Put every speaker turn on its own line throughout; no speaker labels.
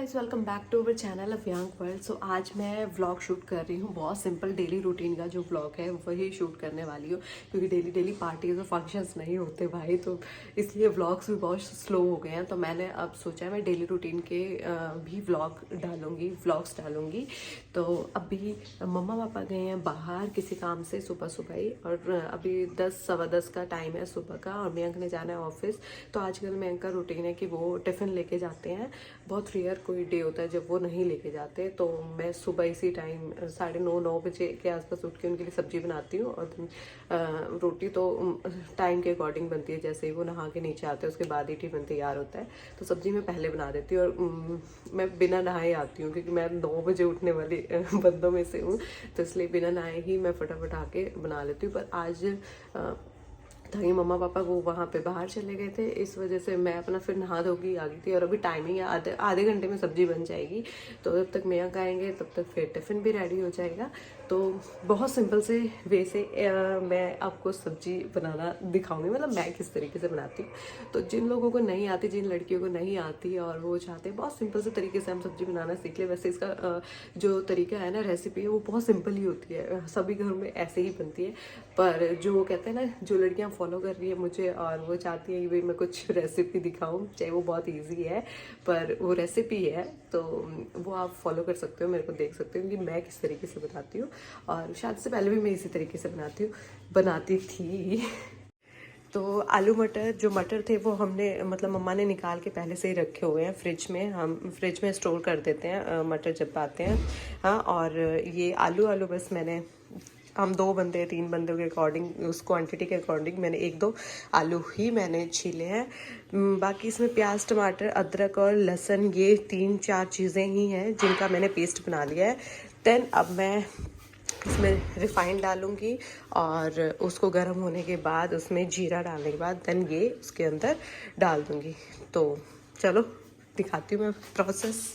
Guys, welcome back to our channel of young world. So आज मैं vlog shoot कर रही हूँ। बहुत सिंपल डेली रूटीन का जो व्लॉग है वही शूट करने वाली हूँ, क्योंकि डेली डेली पार्टीज और फंक्शंस नहीं होते भाई, तो इसलिए व्लॉग्स भी बहुत स्लो हो गए हैं। तो मैंने अब सोचा है मैं डेली रूटीन के भी व्लॉग्स डालूंगी। तो अभी मम्मा पापा गए हैं बाहर किसी काम से सुबह सुबह ही, और अभी 10 सवा 10 का टाइम है सुबह का, और मयंक ने जाना है ऑफिस। तो आजकल मयंक का रूटीन है कि वो टिफ़िन लेके जाते हैं। बहुत रेयर कोई डे होता है जब वो नहीं लेके जाते, तो मैं सुबह इसी टाइम 9:30 9 बजे के आसपास उठ के उनके लिए सब्जी बनाती हूँ। और रोटी तो टाइम के अकॉर्डिंग बनती है, जैसे ही वो नहा के नीचे आते हैं उसके बाद ही टिफिन तैयार होता है। तो सब्जी मैं पहले बना देती हूँ, और मैं बिना नहाए आती हूँ क्योंकि मैं 9 बजे उठने वाली बंदों में से हूँ, तो इसलिए बिना नहाए ही मैं फटाफट आके बना लेती हूँ। पर आज था कि मम्मा पापा वो वहाँ पे बाहर चले गए थे, इस वजह से मैं अपना फिर नहा धो के आ गई थी। और अभी टाइमिंग है आधे घंटे में सब्जी बन जाएगी, तो जब तक मयंक आएंगे तब तक फिर टिफ़िन भी रेडी हो जाएगा। तो बहुत सिंपल से वे से मैं आपको सब्जी बनाना दिखाऊंगी, मतलब मैं किस तरीके से बनाती हूँ। तो जिन लोगों को नहीं आती, जिन लड़कियों को नहीं आती और वो चाहते हैं बहुत सिंपल से तरीके से हम सब्जी बनाना सीख ले, वैसे इसका जो तरीका है ना, रेसिपी है, वो बहुत सिंपल ही होती है, सभी घरों में ऐसे ही बनती है। पर जो कहते हैं ना, जो लड़कियां फॉलो कर रही है मुझे और वो चाहती है कि भाई मैं कुछ रेसिपी दिखाऊं, चाहे वो बहुत इजी है पर वो रेसिपी है, तो वो आप फॉलो कर सकते हो, मेरे को देख सकते हो कि मैं किस तरीके से बनाती हूँ। और शादी से पहले भी मैं इसी तरीके से बनाती थी। तो आलू मटर, जो मटर थे वो हमने मतलब मम्मा ने निकाल के पहले से ही रखे हुए हैं फ्रिज में। हम फ्रिज में स्टोर कर देते हैं मटर जब आते हैं। हाँ, और ये आलू बस मैंने, हम 2 बंदे 3 बंदों के अकॉर्डिंग, उस क्वांटिटी के अकॉर्डिंग मैंने 1-2 आलू ही मैंने छीले हैं। बाकी इसमें प्याज टमाटर अदरक और लहसुन, ये 3-4 चीज़ें ही हैं जिनका मैंने पेस्ट बना लिया है। देन अब मैं इसमें रिफाइंड डालूंगी, और उसको गर्म होने के बाद उसमें जीरा डालने के बाद देन ये उसके अंदर डाल दूंगी। तो चलो दिखाती हूँ मैं प्रोसेस।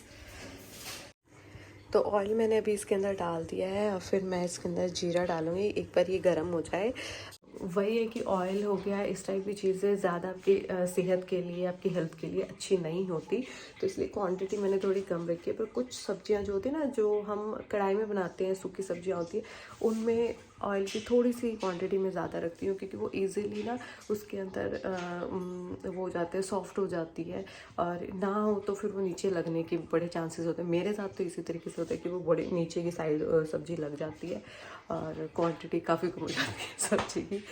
तो ऑयल मैंने अभी इसके अंदर डाल दिया है, और फिर मैं इसके अंदर जीरा डालूंगी एक बार ये गर्म हो जाए। वही है कि ऑयल हो गया, इस टाइप की चीज़ें ज़्यादा आपकी सेहत के लिए, आपकी हेल्थ के लिए अच्छी नहीं होती, तो इसलिए क्वांटिटी मैंने थोड़ी कम रखी है। पर कुछ सब्जियां जो होती है ना, जो हम कढ़ाई में बनाते हैं, सूखी सब्जियां होती है, उनमें ऑयल की थोड़ी सी क्वांटिटी में ज़्यादा रखती हूँ, क्योंकि वो इजीली ना उसके अंदर वो हो जाते हैं, सॉफ्ट हो जाती है, और ना हो तो फिर वो नीचे लगने के बड़े चांसेस होते हैं। मेरे साथ तो इसी तरीके से होता है कि वो बड़े नीचे की साइड सब्जी लग जाती है, और क्वांटिटी काफ़ी कम हो जाती है सब्जी की।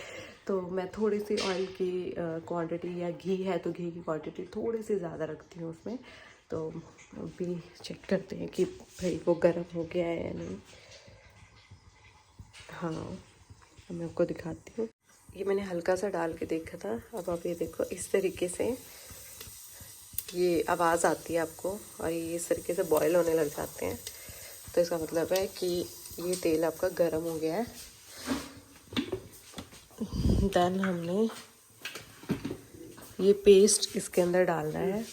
तो मैं थोड़ी सी ऑयल की क्वांटिटी, या घी है तो घी की क्वांटिटी थोड़ी सी ज़्यादा रखती हूँ उसमें। तो अभी चेक करते हैं कि भाई वो गर्म हो गया है या नहीं। हाँ, मैं आपको दिखाती हूँ। ये मैंने हल्का सा डाल के देखा था, अब आप ये देखो इस तरीके से ये आवाज़ आती है आपको, और ये इस तरीके से बॉयल होने लग जाते हैं, तो इसका मतलब है कि ये तेल आपका गर्म हो गया है। देन हमने ये पेस्ट इसके अंदर डालना है।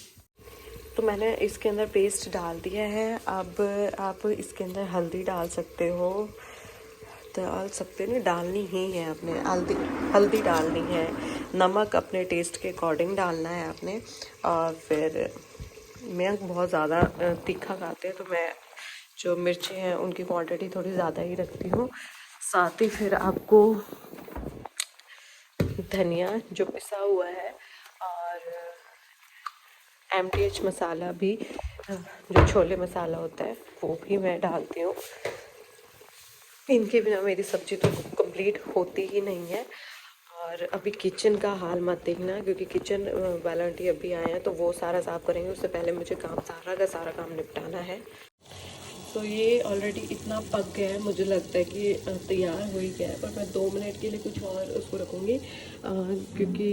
तो मैंने इसके अंदर पेस्ट डाल दिया है। अब आप इसके अंदर हल्दी डाल सकते हो, नहीं, डालनी ही है आपने, हल्दी डालनी है, नमक अपने टेस्ट के अकॉर्डिंग डालना है आपने। और फिर मैं बहुत ज़्यादा तीखा खाते हैं, तो मैं जो मिर्ची हैं उनकी क्वांटिटी थोड़ी ज़्यादा ही रखती हूँ। साथ ही फिर आपको धनिया जो पिसा हुआ है, और MTH मसाला भी, जो छोले मसाला होता है वो भी मैं डालती हूँ। इनके बिना मेरी सब्ज़ी तो कंप्लीट होती ही नहीं है। और अभी किचन का हाल मत देखना, क्योंकि किचन वाला आंटी अभी आए हैं तो वो सारा साफ़ करेंगे, उससे पहले मुझे सारा का सारा काम निपटाना है। तो ये ऑलरेडी इतना पक गया है, मुझे लगता है कि तैयार हो ही गया है, पर मैं 2 मिनट के लिए कुछ और उसको रखूँगी, क्योंकि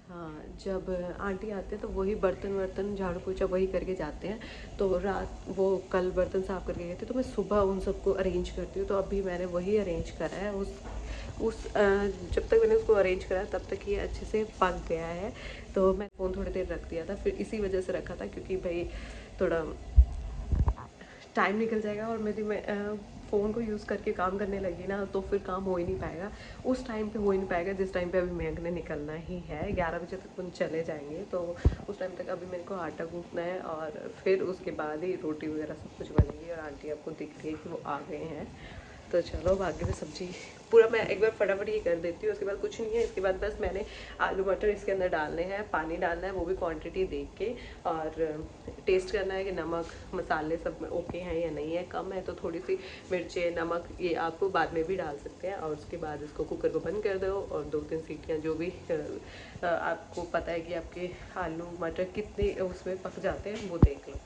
हाँ, जब आंटी आते हैं तो वही बर्तन झाड़ू पोछा वही करके जाते हैं। तो रात वो कल बर्तन साफ़ करके गए थे, तो मैं सुबह उन सबको अरेंज करती हूँ। तो अभी मैंने वही अरेंज करा है। जब तक मैंने उसको अरेंज करा तब तक ये अच्छे से पक गया है। तो मैं फ़ोन थोड़ी देर रख दिया था, फिर इसी वजह से रखा था क्योंकि भाई थोड़ा टाइम निकल जाएगा और मैं फ़ोन को यूज़ करके काम करने लगी ना तो फिर काम हो ही नहीं पाएगा, उस टाइम पे हो ही नहीं पाएगा जिस टाइम पे अभी मेरे ने निकलना ही है। 11 बजे तक हम चले जाएंगे, तो उस टाइम तक अभी मेरे को आटा गूंथना है और फिर उसके बाद ही रोटी वगैरह सब कुछ बनेगी। और आंटी आपको दिख रही है कि वो आ गए हैं। तो चलो बाकी में सब्जी पूरा मैं एक बार फटाफट ये कर देती हूँ, उसके बाद कुछ नहीं है। इसके बाद बस मैंने आलू मटर इसके अंदर डालने हैं, पानी डालना है, वो भी क्वांटिटी देख के, और टेस्ट करना है कि नमक मसाले सब में ओके हैं या नहीं है। कम है तो थोड़ी सी मिर्चें नमक ये आपको बाद में भी डाल सकते हैं। और उसके बाद इसको कुकर को बंद कर दो और 2-3 सीटियाँ जो भी आपको पता है कि आपके आलू मटर कितने उसमें पक जाते हैं वो देख लो।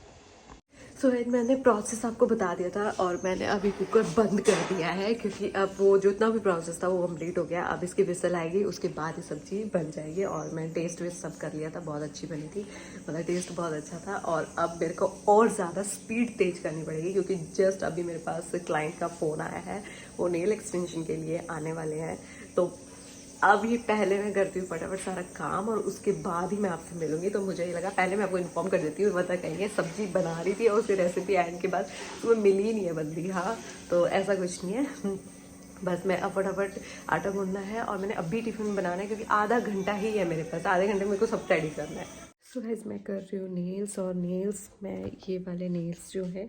सो मैंने प्रोसेस आपको बता दिया था और मैंने अभी कुकर बंद कर दिया है क्योंकि अब वो जितना भी प्रोसेस था वो कंप्लीट हो गया। अब इसकी विसल आएगी, उसके बाद ही सब्जी बन जाएगी। और मैंने टेस्ट वेस्ट सब कर लिया था, बहुत अच्छी बनी थी, मतलब टेस्ट बहुत अच्छा था। और अब मेरे को और ज़्यादा स्पीड तेज करनी पड़ेगी क्योंकि जस्ट अभी मेरे पास क्लाइंट का फ़ोन आया है, वो नेल एक्सटेंशन के लिए आने वाले हैं। तो अभी पहले मैं करती हूँ फटाफट सारा काम और उसके बाद ही मैं आपसे मिलूंगी। तो मुझे ये लगा पहले मैं आपको इन्फॉर्म कर देती हूँ, बता कहेंगे सब्जी बना रही थी और उसकी रेसिपी आने के बाद तुम्हें मिली ही नहीं है बंदी। हाँ तो ऐसा कुछ नहीं है, बस मैं अब फटाफट आटा गूंदना है और मैंने अभी टिफ़िन बनाना है क्योंकि आधा घंटा ही है मेरे पास, आधे घंटे में मेरे को सब रेडी करना है। सो गाइस मैं कर रही हूँ नेल्स, और नेल्स मैं ये वाले नेल्स जो है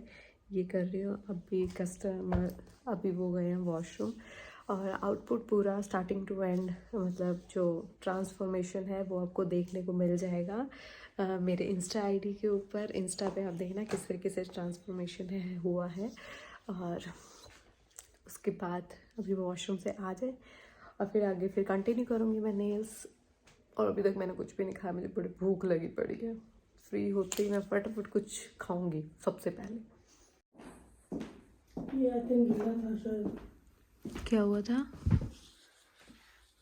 ये कर रही हूँ। अभी कस्टमर अभी वो गए हैं वॉशरूम, और आउटपुट पूरा स्टार्टिंग टू एंड मतलब जो ट्रांसफॉर्मेशन है वो आपको देखने को मिल जाएगा मेरे इंस्टा आईडी के ऊपर। इंस्टा पे आप देखना किस तरीके से ट्रांसफॉर्मेशन है हुआ है। और उसके बाद अभी वॉशरूम से आ जाए और फिर आगे फिर कंटिन्यू करूँगी मैं नेल्स। और अभी तक मैंने कुछ भी नहीं खाया, मुझे बड़ी भूख लगी पड़ी है। फ्री होते ही मैं फटाफट कुछ खाऊंगी सबसे पहले।
ये आई थिंक गीला था शायद।
क्या हुआ था?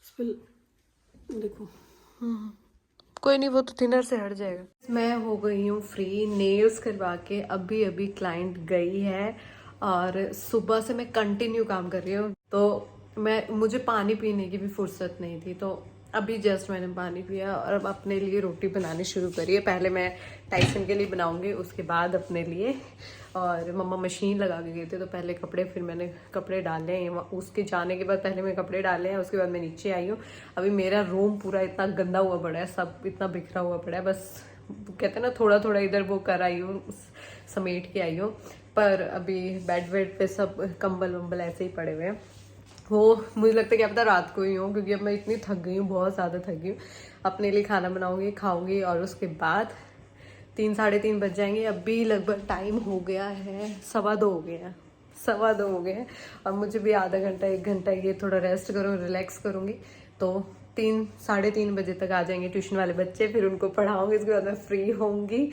स्पिल देखो।
कोई नहीं, वो तो थिनर से हट जाएगा। मैं हो गई हूँ फ्री नेल्स करवा के, अभी अभी क्लाइंट गई है और सुबह से मैं कंटिन्यू काम कर रही हूँ। तो मुझे पानी पीने की भी फुर्सत नहीं थी, तो अभी जस्ट मैंने पानी पिया और अब अपने लिए रोटी बनानी शुरू करी है। पहले मैं टाइसन के लिए बनाऊंगी, उसके बाद अपने लिए। और मम्मा मशीन लगा के गए थे तो पहले कपड़े, फिर मैंने कपड़े डाले हैं। उसके जाने के बाद पहले मैं कपड़े डाले हैं, उसके बाद मैं नीचे आई हूँ। अभी मेरा रूम पूरा इतना गंदा हुआ पड़ा है, सब इतना बिखरा हुआ पड़ा है, बस कहते हैं ना थोड़ा थोड़ा इधर वो कर आई हूँ, समेट के आई हूँ। पर अभी बेड वेड पे सब कंबल वम्बल ऐसे ही पड़े हुए हैं। वो मुझे लगता है कि अब तक रात को ही हूँ क्योंकि अब मैं इतनी थक गई हूँ, बहुत ज़्यादा थक गई हूँ। अपने लिए खाना बनाऊंगी, खाऊंगी और उसके बाद 3-3:30 बज जाएंगे। अभी लगभग टाइम हो गया है 2:15 हो गए हैं, 2:15 हो गए हैं। और मुझे भी आधा घंटा 1 घंटा ये थोड़ा रेस्ट करूँ, रिलैक्स करूँगी। तो 3-3:30 बजे तक आ जाएंगे ट्यूशन वाले बच्चे, फिर उनको पढ़ाऊँगी। उसके बाद मैं फ्री होंगी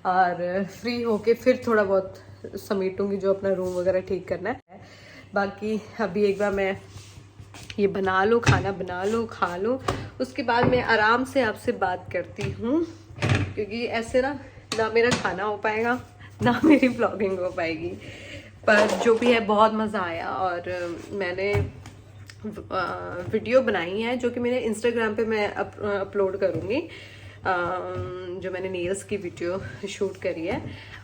और फ्री होके फिर थोड़ा बहुत समेटूँगी जो अपना रूम वगैरह ठीक करना है। बाकी अभी एक बार मैं ये बना लूँ, खाना बना लूँ, खा लूँ, उसके बाद मैं आराम से आपसे बात करती हूँ क्योंकि ऐसे ना मेरा खाना हो पाएगा ना मेरी ब्लॉगिंग हो पाएगी। पर जो भी है बहुत मज़ा आया। और मैंने वीडियो बनाई है जो कि मेरे इंस्टाग्राम पे मैं अपलोड करूँगी, जो मैंने नेल्स की वीडियो शूट करी है।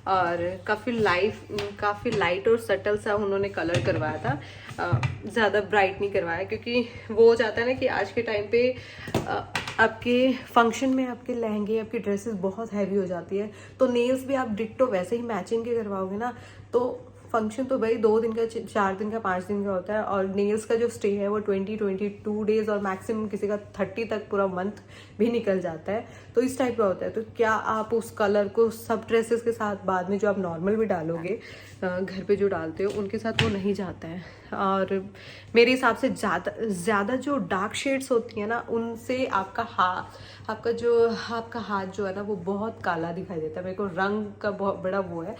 और काफ़ी लाइट और सटल सा उन्होंने कलर करवाया था, ज़्यादा ब्राइट नहीं करवाया क्योंकि वो हो जाता है ना कि आज के टाइम पे आपके फंक्शन में आपके लहंगे, आपकी ड्रेसेस बहुत हैवी हो जाती है। तो नेल्स भी आप डिट्टो वैसे ही मैचिंग के करवाओगे ना, तो फंक्शन तो भाई 2 दिन का, 4 दिन का, 5 दिन का होता है। और नेल्स का जो स्टे है वो 22 डेज और मैक्सिमम किसी का 30 तक पूरा मंथ भी निकल जाता है। तो इस टाइप का होता है। तो क्या आप उस कलर को सब ड्रेसेस के साथ बाद में जो आप नॉर्मल भी डालोगे घर पे जो डालते हो उनके साथ वो नहीं जाता है। और मेरे हिसाब से ज़्यादा जो डार्क शेड्स होती हैं ना उनसे आपका हाथ जो है ना वो बहुत काला दिखाई देता है। मेरे को रंग का बहुत बड़ा वो है।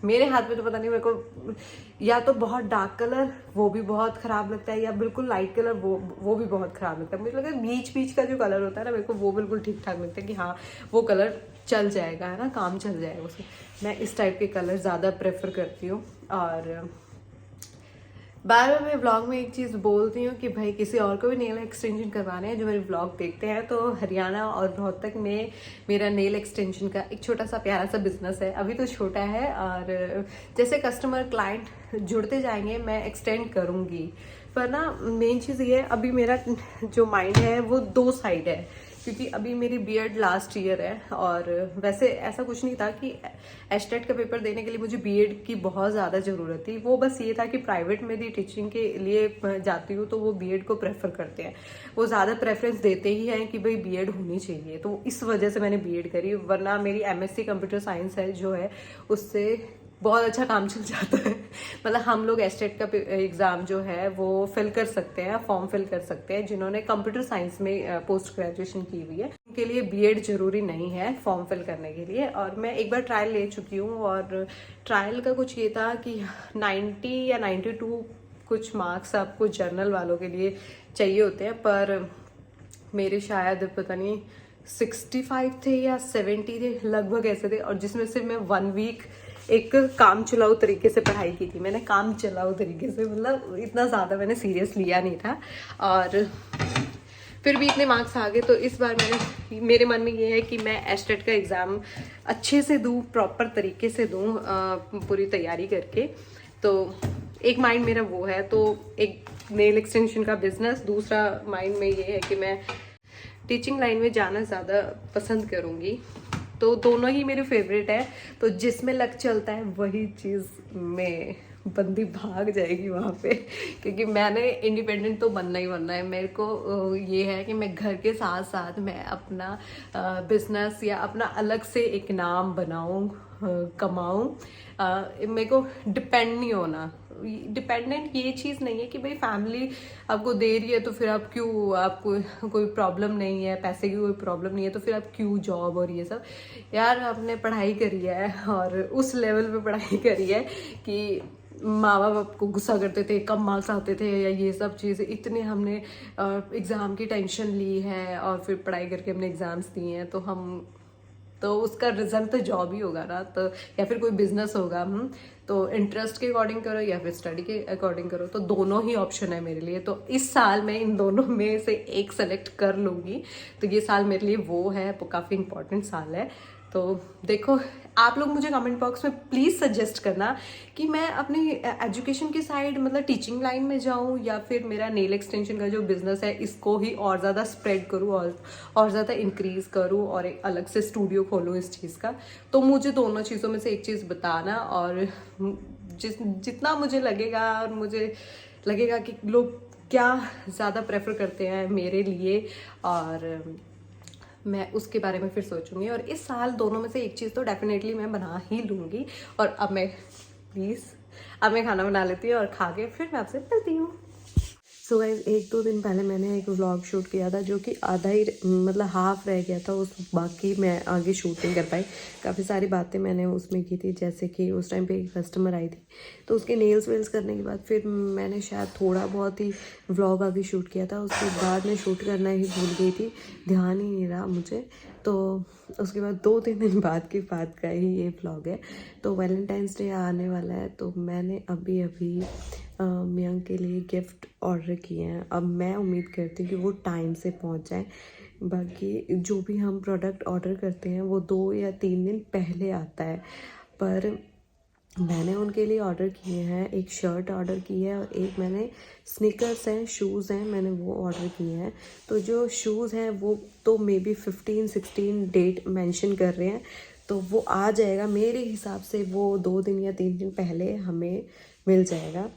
मेरे हाथ में तो पता नहीं, मेरे को या तो बहुत डार्क कलर वो भी बहुत ख़राब लगता है या बिल्कुल लाइट कलर वो भी बहुत ख़राब लगता है। मुझे लगता है बीच का जो कलर होता है ना मेरे को वो बिल्कुल ठीक ठाक लगता है कि हाँ वो कलर चल जाएगा, है ना, काम चल जाएगा उसमें। मैं इस टाइप के कलर ज़्यादा प्रेफर करती हूँ। और बार बार मैं व्लॉग में एक चीज़ बोलती हूँ कि भाई किसी और को भी नेल एक्सटेंशन करवाना है जो मेरे व्लॉग देखते हैं, तो हरियाणा और रोहतक में मेरा नेल एक्सटेंशन का एक छोटा सा प्यारा सा बिजनेस है। अभी तो छोटा है और जैसे कस्टमर क्लाइंट जुड़ते जाएंगे मैं एक्सटेंड करूँगी। पर ना मेन चीज़ ये है, अभी मेरा जो माइंड है वो 2 साइड है, क्योंकि अभी मेरी बीएड लास्ट ईयर है और वैसे ऐसा कुछ नहीं था कि एस्टेट का पेपर देने के लिए मुझे बीएड की बहुत ज़्यादा ज़रूरत थी। वो बस ये था कि प्राइवेट में भी टीचिंग के लिए जाती हूँ तो वो बीएड को प्रेफर करते हैं, वो ज़्यादा प्रेफरेंस देते ही हैं कि भाई बीएड होनी चाहिए, तो इस वजह से मैंने बीएड करी। वरना मेरी एमएससी कंप्यूटर साइंस है जो है उससे बहुत अच्छा काम चल जाता है। मतलब हम लोग एस्टेट का एग्ज़ाम जो है वो फिल कर सकते हैं, फॉर्म फिल कर सकते हैं जिन्होंने कंप्यूटर साइंस में पोस्ट ग्रेजुएशन की हुई है, उनके लिए बीएड जरूरी नहीं है फॉर्म फिल करने के लिए। और मैं एक बार ट्रायल ले चुकी हूँ और ट्रायल का कुछ ये था कि 90 या 92 कुछ मार्क्स आपको जर्नल वालों के लिए चाहिए होते हैं, पर मेरे शायद पता नहीं 65 थे या 70 थे लगभग ऐसे थे, और जिसमें से मैं 1 वीक एक काम चलाऊ तरीके से पढ़ाई की थी। मैंने काम चलाऊ तरीके से, मतलब इतना ज़्यादा मैंने सीरियस लिया नहीं था और फिर भी इतने मार्क्स आ गए। तो इस बार मेरे मन में ये है कि मैं एस्टेट का एग्ज़ाम अच्छे से दूँ, प्रॉपर तरीके से दूँ, पूरी तैयारी करके। तो एक माइंड मेरा वो है, तो एक नेल एक्सटेंशन का बिजनेस, दूसरा माइंड में ये है कि मैं टीचिंग लाइन में जाना ज़्यादा पसंद करूँगी। तो दोनों ही मेरे फेवरेट है, तो जिसमें लक चलता है वही चीज़ में बंदी भाग जाएगी वहाँ पे, क्योंकि मैंने इंडिपेंडेंट तो बनना ही बनना है। मेरे को ये है कि मैं घर के साथ साथ मैं अपना बिजनेस या अपना अलग से एक नाम बनाऊँ, कमाऊँ। मेरे को डिपेंड नहीं होना। डिपेंडेंट ये चीज़ नहीं है कि भाई फैमिली आपको दे रही है तो फिर आप क्यों, आपको कोई प्रॉब्लम नहीं है, पैसे की कोई प्रॉब्लम नहीं है तो फिर आप क्यों जॉब और ये सब। यार आपने पढ़ाई करी है और उस लेवल पे पढ़ाई करी है कि माँ बाप आपको गुस्सा करते थे, कम मार्क्स आते थे या ये सब चीज़ें, इतने हमने एग्ज़ाम की टेंशन ली है और फिर पढ़ाई करके हमने एग्ज़ाम्स दिए हैं, तो उसका रिजल्ट तो जॉब ही होगा ना, तो या फिर कोई बिजनेस होगा। तो इंटरेस्ट के अकॉर्डिंग करो या फिर स्टडी के अकॉर्डिंग करो, तो दोनों ही ऑप्शन है मेरे लिए। तो इस साल मैं इन दोनों में से एक सेलेक्ट कर लूँगी। तो ये साल मेरे लिए वो है, वो काफ़ी इंपॉर्टेंट साल है। तो देखो, आप लोग मुझे कमेंट बॉक्स में प्लीज़ सजेस्ट करना कि मैं अपनी एजुकेशन की साइड, मतलब टीचिंग लाइन में जाऊं या फिर मेरा नेल एक्सटेंशन का जो बिज़नेस है इसको ही और ज़्यादा स्प्रेड करूं और ज़्यादा इंक्रीज़ करूं और एक अलग से स्टूडियो खोलूं इस चीज़ का। तो मुझे दोनों चीज़ों में से एक चीज़ बताना, और जितना मुझे लगेगा और मुझे लगेगा कि लोग क्या ज़्यादा प्रेफर करते हैं मेरे लिए, और मैं उसके बारे में फिर सोचूंगी। और इस साल दोनों में से एक चीज़ तो डेफिनेटली मैं बना ही लूँगी। और अब मैं खाना बना लेती हूँ और खा के फिर मैं आपसे मिलती हूँ। सो गाइस, 1-2 दिन पहले मैंने एक व्लॉग शूट किया था जो कि आधा ही, मतलब हाफ रह गया था, उस बाकी मैं आगे शूट नहीं कर पाई। काफ़ी सारी बातें मैंने उसमें की थी, जैसे कि उस टाइम पे एक कस्टमर आई थी तो उसके नेल्स वेल्स करने के बाद फिर मैंने शायद थोड़ा बहुत ही व्लॉग आगे शूट किया था। उसके बाद मैं शूट करना ही भूल गई थी, ध्यान ही नहीं रहा मुझे। तो उसके बाद 2-3 दिन बाद की बात का ही ये व्लॉग है। तो वैलेंटाइंस डे आने वाला है, तो मैंने अभी मियांग के लिए गिफ्ट ऑर्डर किए हैं। अब मैं उम्मीद करती हूँ कि वो टाइम से पहुँच जाए। बाकी जो भी हम प्रोडक्ट ऑर्डर करते हैं वो 2 या 3 दिन पहले आता है, पर मैंने उनके लिए ऑर्डर किए हैं। एक शर्ट ऑर्डर की है और एक मैंने स्नीकर्स हैं, शूज़ हैं, मैंने वो ऑर्डर किए हैं। तो जो शूज़ हैं वो तो मे बी 15-16 डेट मेंशन कर रहे हैं, तो वो आ जाएगा मेरे हिसाब से, वो 2 दिन या 3 दिन पहले हमें मिल जाएगा।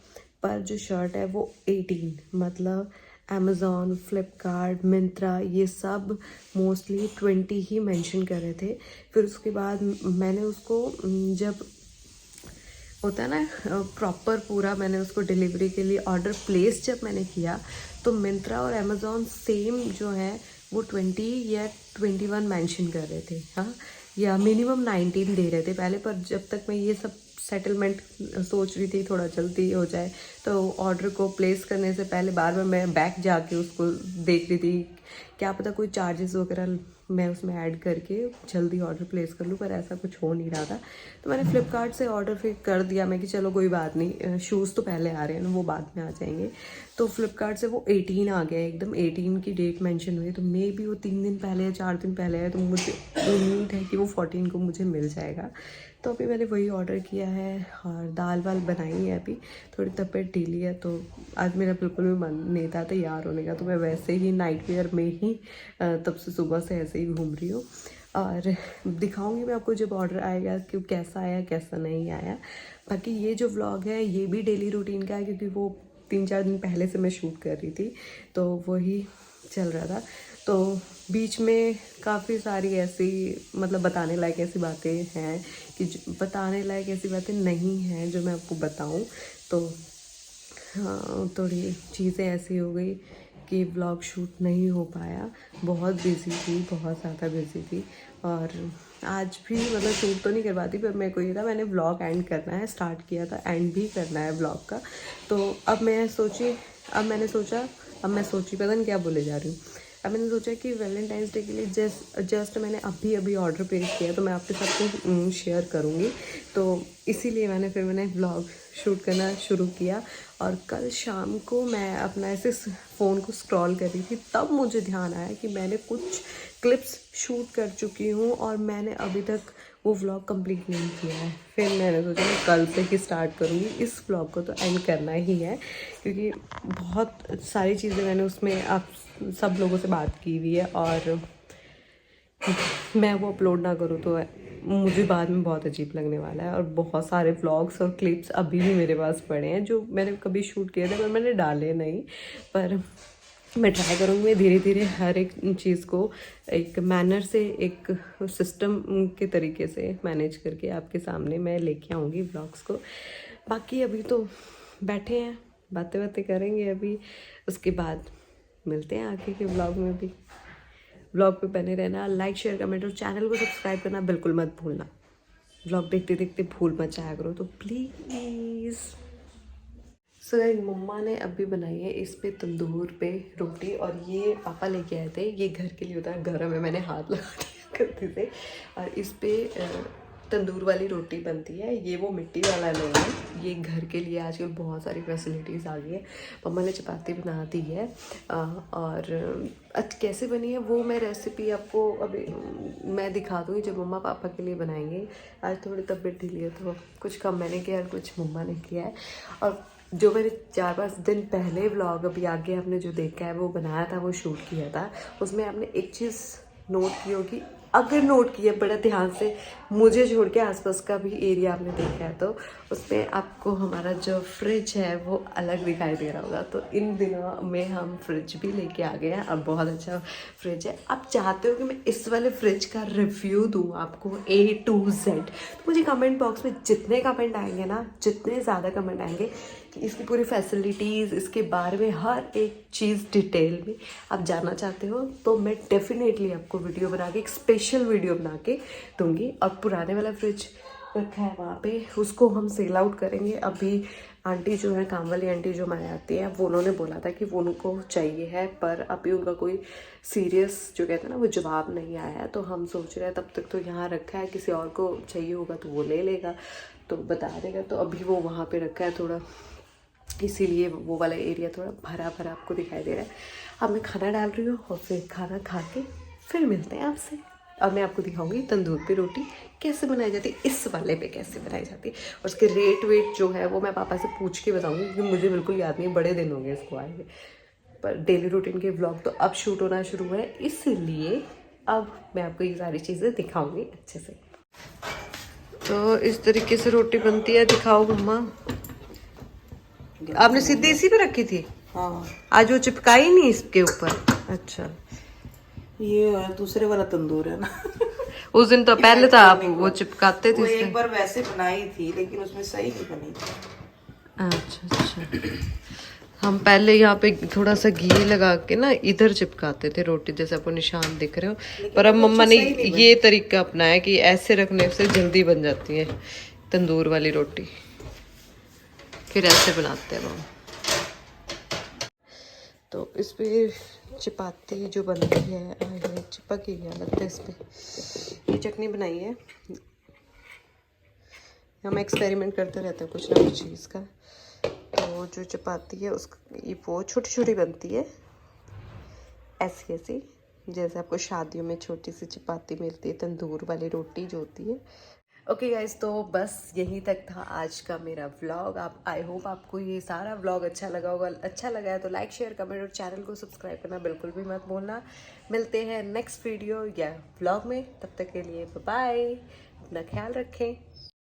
पर जो शर्ट है वो 18, मतलब अमेज़ॉन, फ्लिपकार्ट, मिंत्रा, ये सब मोस्टली 20 ही मेंशन कर रहे थे। फिर उसके बाद मैंने उसको जब होता है ना प्रॉपर पूरा, मैंने उसको डिलीवरी के लिए ऑर्डर प्लेस जब मैंने किया तो मिंत्रा और अमेज़ॉन सेम जो है वो 20 या 21 मेंशन कर रहे थे, हाँ, या मिनिमम 19 दे रहे थे पहले। पर जब तक मैं ये सब सेटलमेंट सोच रही थी थोड़ा जल्दी हो जाए, तो ऑर्डर को प्लेस करने से पहले बार बार मैं बैक जाके उसको देख रही थी, क्या पता कोई चार्जेस वगैरह मैं उसमें ऐड करके जल्दी ऑर्डर प्लेस कर लूँ, पर ऐसा कुछ हो नहीं रहा था। तो मैंने फ़्लिपकार्ट से ऑर्डर फिर कर दिया मैं कि चलो कोई बात नहीं, शूज़ तो पहले आ रहे हैं ना, वो बाद में आ जाएंगे। तो फ़्लिपकार्ट से वो 18 आ गया, एकदम 18 की डेट मेंशन हुई। तो मे भी वो 3 दिन पहले या 4 दिन पहले है, तो मुझे उम्मीद है कि वो 14 को मुझे मिल जाएगा। तो अभी मैंने वही ऑर्डर किया है और दाल वाल बनाई है। अभी थोड़ी तबीयत ढीली है, तो आज मेरा बिल्कुल भी मन नहीं था तैयार होने का, तो मैं वैसे ही नाइट वेयर में ही तब से सुबह से ऐसे ही घूम रही हूँ। और दिखाऊंगी मैं आपको जब ऑर्डर आएगा कि कैसा आया कैसा नहीं आया। बाकी ये जो व्लॉग है ये भी डेली रूटीन का है, क्योंकि वो 3-4 दिन पहले से मैं शूट कर रही थी, तो वही चल रहा था। तो बीच में काफ़ी सारी ऐसी मतलब बताने लायक ऐसी बातें हैं कि बताने लायक ऐसी बातें नहीं हैं जो मैं आपको बताऊं। तो हाँ, थोड़ी चीज़ें ऐसी हो गई कि व्लॉग शूट नहीं हो पाया। बहुत बिज़ी थी, बहुत ज़्यादा बिज़ी थी। और आज भी मतलब शूट तो नहीं करवाती, पर मेरे को ये था मैंने व्लॉग एंड करना है, स्टार्ट किया था, एंड भी करना है व्लॉग का। तो अब मैं सोची पता नहीं क्या बोले जा रही हूँ। अब मैंने सोचा कि वैलेंटाइंस डे के लिए जस्ट मैंने अभी अभी प्लेस किया, तो मैं आपके साथ शेयर करूँगी। तो इसीलिए मैंने व्लॉग शूट करना शुरू किया। और कल शाम को मैं अपना ऐसे फ़ोन को स्क्रॉल कर रही थी, तब मुझे ध्यान आया कि मैंने कुछ क्लिप्स शूट कर चुकी हूँ और मैंने अभी तक वो व्लॉग कंप्लीट नहीं किया है। फिर मैंने सोचा मैं कल से ही स्टार्ट करूँगी, इस व्लॉग को तो एंड करना ही है, क्योंकि बहुत सारी चीज़ें मैंने उसमें आप सब लोगों से बात की हुई है, और मैं वो अपलोड ना करूँ तो मुझे बाद में बहुत अजीब लगने वाला है। और बहुत सारे व्लॉग्स और क्लिप्स अभी भी मेरे पास पड़े हैं जो मैंने कभी शूट किए थे पर मैंने डाले नहीं। पर मैं ट्राई करूँगी धीरे धीरे हर एक चीज़ को एक मैनर से, एक सिस्टम के तरीके से मैनेज करके आपके सामने मैं लेके आऊँगी व्लॉग्स को। बाकी अभी तो बैठे हैं, बातें करेंगे अभी, उसके बाद मिलते हैं आगे के व्लॉग में। भी व्लॉग पे बने रहना, लाइक शेयर कमेंट और चैनल को सब्सक्राइब करना बिल्कुल मत भूलना। व्लॉग देखते देखते भूल मत जाया करो तो प्लीज़। सो मम्मा ने अभी बनाई है इस पे तंदूर पे रोटी, और ये पापा लेके आए थे। ये घर के लिए होता है, गर्म है, मैंने हाथ लगा दिया गलती से। और इस पे तंदूर वाली रोटी बनती है, ये वो मिट्टी वाला नहीं है। ये घर के लिए आजकल बहुत सारी फैसिलिटीज़ आ गई है। मम्मा ने चपाती बना दी है, और कैसे बनी है वो मैं रेसिपी आपको अभी मैं दिखा दूँगी जब मम्मा पापा के लिए बनाएंगे। आज थोड़ी तबीयत ढीली है तो कुछ कम मैंने किया और कुछ मम्मा ने किया है। और जो मैंने 4-5 दिन पहले व्लॉग अभी आगे आपने जो देखा है वो बनाया था, वो शूट किया था, उसमें आपने एक चीज़ नोट की होगी, अगर नोट किया बड़ा ध्यान से, मुझे छोड़ के आसपास का भी एरिया आपने देखा है तो उसमें आपको हमारा जो फ्रिज है वो अलग दिखाई दे रहा होगा। तो इन दिनों में हम फ्रिज भी लेके आ गए हैं, अब बहुत अच्छा फ्रिज है। आप चाहते हो कि मैं इस वाले फ्रिज का रिव्यू दूँ आपको A to Z, तो मुझे कमेंट बॉक्स में जितने कमेंट आएंगे ना, जितने ज़्यादा कमेंट आएंगे कि इसकी पूरी फैसिलिटीज़, इसके बारे में हर एक चीज़ डिटेल में आप जानना चाहते हो, तो मैं डेफिनेटली आपको वीडियो बना के, एक स्पेशल वीडियो बना के दूँगी। और पुराने वाला फ्रिज रखा है वहाँ पे, उसको हम सेल आउट करेंगे। अभी आंटी जो है, काम वाली आंटी जो हमारे आती है, वो उन्होंने बोला था कि वो उनको चाहिए है, पर अभी उनका कोई सीरियस जो कहते हैं ना वो जवाब नहीं आया है। तो हम सोच रहे हैं तब तक तो यहाँ रखा है, किसी और को चाहिए होगा तो वो ले लेगा, तो बता देगा। तो अभी वो वहाँ पे रखा है थोड़ा, इसीलिए वो वाला एरिया थोड़ा भरा भरा आपको दिखाई दे रहा है। अब मैं खाना डाल रही हूँ और फिर खाना खा के फिर मिलते हैं आपसे। अब मैं आपको दिखाऊंगी तंदूर पे रोटी कैसे बनाई जाती है, इस वाले पे कैसे बनाई जाती है, और उसके रेट वेट जो है वो मैं पापा से पूछ के बताऊंगी, क्योंकि मुझे बिल्कुल याद नहीं, बड़े दिन हो गए इसको आए हुए। पर डेली रूटीन के व्लॉग तो अब शूट होना शुरू है, इसलिए अब मैं आपको ये सारी चीज़ें दिखाऊंगी अच्छे से। तो इस तरीके से रोटी बनती है, दिखाओ मम्मा। आपने सीधी इसी पे रखी थी?
हाँ,
आज वो चिपकाई नहीं इसके ऊपर? अच्छा,
ये दूसरे वाला तंदूर है ना।
उस दिन तो पहले था आप वो चिपकाते थे
वो
इसमें।
एक बार वैसे बनाई थी लेकिन उसमें सही नहीं बनी थी।
अच्छा, हम पहले यहाँ पे थोड़ा सा घी लगा के ना इधर चिपकाते थे रोटी, जैसे आपको निशान दिख रहे हो। पर अब मम्मा ने ये तरीका अपनाया कि ऐसे रखने से जल्दी बन जाती है तंदूर वाली रोटी, फिर ऐसे बनाते हैं हम। तो इस पे चपाती जो बनती है ये चिपक ही गया लगता है इस पे। ये चटनी बनाई है, हम एक्सपेरिमेंट करते रहते हैं कुछ ना कुछ चीज़ का। तो जो चपाती है उस ये वो छोटी छोटी बनती है ऐसी ऐसी, जैसे आपको शादियों में छोटी सी चपाती मिलती है, तंदूर वाली रोटी जो होती है। ओके गाइज, तो बस यहीं तक था आज का मेरा व्लॉग। आप आई होप आपको ये सारा व्लॉग अच्छा लगा होगा। अच्छा लगा है तो लाइक शेयर कमेंट और चैनल को सब्सक्राइब करना बिल्कुल भी मत भूलना। मिलते हैं नेक्स्ट वीडियो या व्लॉग में, तब तक के लिए बाय बाय, अपना ख्याल रखें।